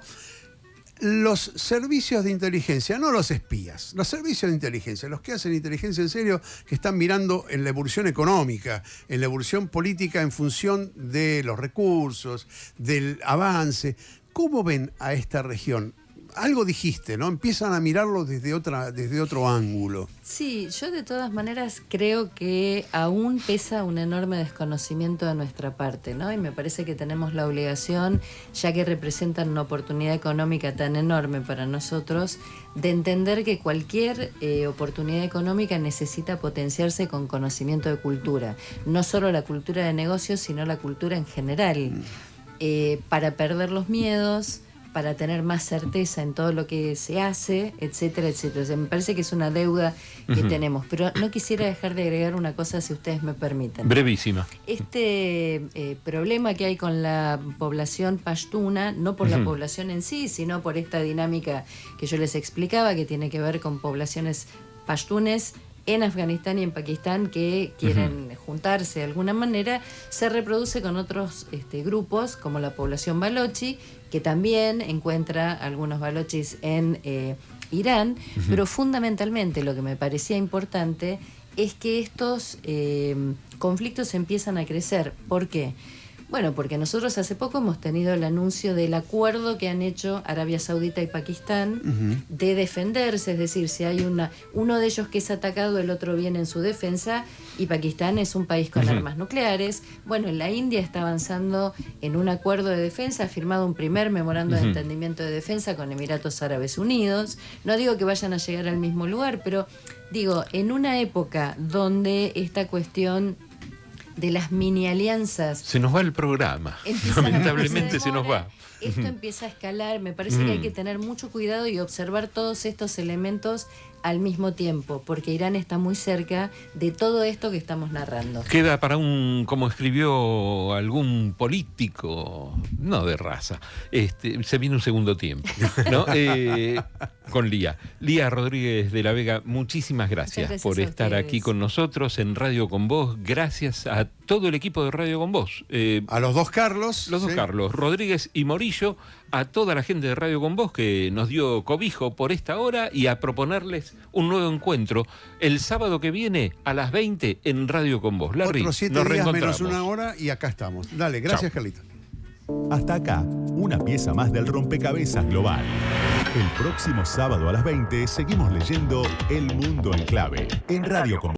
Los servicios de inteligencia, no los espías, los servicios de inteligencia, los que hacen inteligencia en serio, que están mirando en la evolución económica, en la evolución política en función de los recursos, del avance. ¿Cómo ven a esta región? Algo dijiste, ¿no? Empiezan a mirarlo desde otro ángulo. Sí, yo de todas maneras creo que aún pesa un enorme desconocimiento de nuestra parte, ¿no? Y me parece que tenemos la obligación, ya que representan una oportunidad económica tan enorme para nosotros, de entender que cualquier oportunidad económica necesita potenciarse con conocimiento de cultura. No solo la cultura de negocios, sino la cultura en general. Para perder los miedos, para tener más certeza en todo lo que se hace, etcétera, etcétera. O sea, me parece que es una deuda que tenemos. Pero no quisiera dejar de agregar una cosa, si ustedes me permiten. Brevísima. Problema que hay con la población pashtuna, no por la población en sí, sino por esta dinámica que yo les explicaba, que tiene que ver con poblaciones pashtunes en Afganistán y en Pakistán que quieren juntarse de alguna manera, se reproduce con otros grupos, como la población balochi, que también encuentra algunos balochis en Irán, pero fundamentalmente lo que me parecía importante es que estos conflictos empiezan a crecer. ¿Por qué? Bueno, porque nosotros hace poco hemos tenido el anuncio del acuerdo que han hecho Arabia Saudita y Pakistán de defenderse, es decir, si hay uno de ellos que es atacado, el otro viene en su defensa, y Pakistán es un país con armas nucleares. Bueno, la India está avanzando en un acuerdo de defensa, ha firmado un primer memorando de entendimiento de defensa con Emiratos Árabes Unidos. No digo que vayan a llegar al mismo lugar, pero digo, en una época donde esta cuestión de las mini alianzas... Se nos va el programa, lamentablemente se nos va. Esto empieza a escalar, me parece que hay que tener mucho cuidado y observar todos estos elementos al mismo tiempo, porque Irán está muy cerca de todo esto que estamos narrando. Queda para como escribió algún político, no de raza, se viene un segundo tiempo, ¿no? Con Lía. Lía Rodríguez de la Vega, muchísimas gracias por estar aquí con nosotros en Radio Con Vos. Gracias a todo el equipo de Radio Con Vos. A los dos Carlos. Los dos Carlos, Rodríguez y Morillo, a toda la gente de Radio Con Vos que nos dio cobijo por esta hora y a proponerles un nuevo encuentro el sábado que viene a las 20 en Radio Con Vos. Larry, otros 7 días menos una hora y acá estamos. Dale, gracias, Carlito. Hasta acá, una pieza más del rompecabezas global. El próximo sábado a las 20 seguimos leyendo El Mundo en Clave en Radio Con Vos.